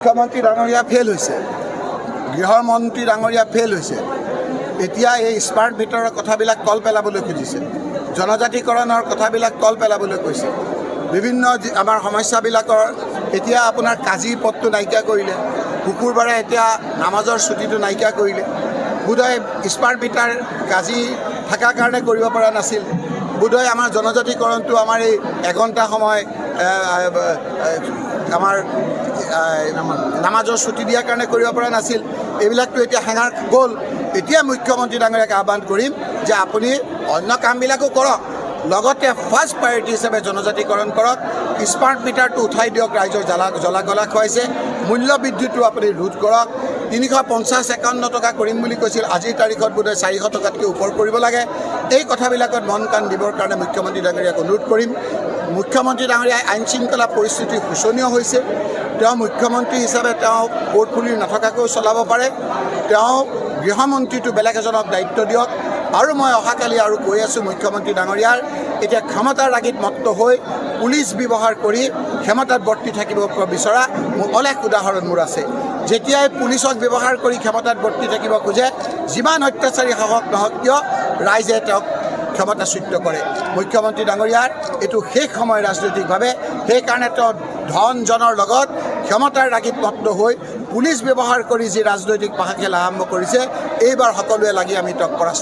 মুখ্যমন্ত্ৰী ডাঙৰীয়া ফেইল হৈছে, গৃহমন্ত্ৰী ডাঙৰীয়া ফেইল হৈছে। এতিয়া এই স্মাৰ্ট মিটাৰৰ কথাবিলাক তল পেলাবলৈ খুজিছে, জনজাতিকৰণৰ কথাবিলাক তল পেলাবলৈ কৈছে। বিভিন্ন আমাৰ সমস্যাবিলাকৰ এতিয়া আপোনাৰ কাজি পথটো নাইকিয়া কৰিলে, শুকুৰবাৰে এতিয়া নামাজৰ ছুটীটো নাইকিয়া কৰিলে। বোধহয় স্মাৰ্ট মিটাৰ কাজি থকাৰ কাৰণে কৰিব পৰা নাছিল। বোধহয় আমাৰ জনজাতিকৰণটো আমাৰ এই এঘণ্টা সময় আমাৰ নামাজৰ ছুটী দিয়াৰ কাৰণে কৰিব পৰা নাছিল। এইবিলাকতো এতিয়া হেঙাৰ গ'ল। এতিয়া মুখ্যমন্ত্ৰী ডাঙৰীয়াক আহ্বান কৰিম যে আপুনি অন্য কামবিলাকো কৰক, লগতে ফাৰ্ষ্ট প্ৰায়ৰিটি হিচাপে জনজাতিকৰণ কৰক। স্মাৰ্ট মিটাৰটো উঠাই দিয়ক, ৰাইজৰ জ্বলা গলা খুৱাইছে। মূল্য বৃদ্ধিটো আপুনি ৰোধ কৰক। 350-51 টকা কৰিম বুলি কৈছিল, আজিৰ তাৰিখত বোধহয় 400 টকাতকৈ ওপৰ কৰিব লাগে। এই কথাবিলাকত মন কাণ দিবৰ কাৰণে মুখ্যমন্ত্ৰী ডাঙৰীয়াক অনুৰোধ কৰিম। মুখ্যমন্ত্ৰী ডাঙৰীয়াই আইন শৃংখলা পৰিস্থিতি শোচনীয় হৈছে। তেওঁ মুখ্যমন্ত্ৰী হিচাপে তেওঁ পৰ্টফলিঅ নথকাকৈ চলাব পাৰে। তেওঁ গৃহমন্ত্ৰীটো বেলেগ এজনক দায়িত্ব দিয়ক। আৰু মই অহাকালি আৰু কৈ আছোঁ, মুখ্যমন্ত্ৰী ডাঙৰীয়াৰ এতিয়া ক্ষমতাৰ ৰাগিত মত্ত হৈ পুলিচ ব্যৱহাৰ কৰি ক্ষমতাত বৰ্তি থাকিব বিচৰা অলেখ উদাহৰণ মোৰ আছে। যেতিয়াই পুলিচক ব্যৱহাৰ কৰি ক্ষমতাত বৰ্তি থাকিব খোজে, যিমান অত্যাচাৰী সাহস নহওক কিয় ৰাইজে তেওঁক ক্ষমতাচ্যুত কৰে। মুখ্যমন্ত্ৰী ডাঙৰীয়াৰ এইটো শেষ সময় ৰাজনৈতিকভাৱে। সেইকাৰণে তেওঁ ধন-জনৰ লগত ক্ষমতাৰ ৰাগিত মত্ত হৈ পুলিচ ব্যৱহাৰ কৰি যি ৰাজনৈতিক পাশা খেল আৰম্ভ কৰিছে, এইবাৰ সকলোৱে লাগি আমি তেওঁক পৰাস্ত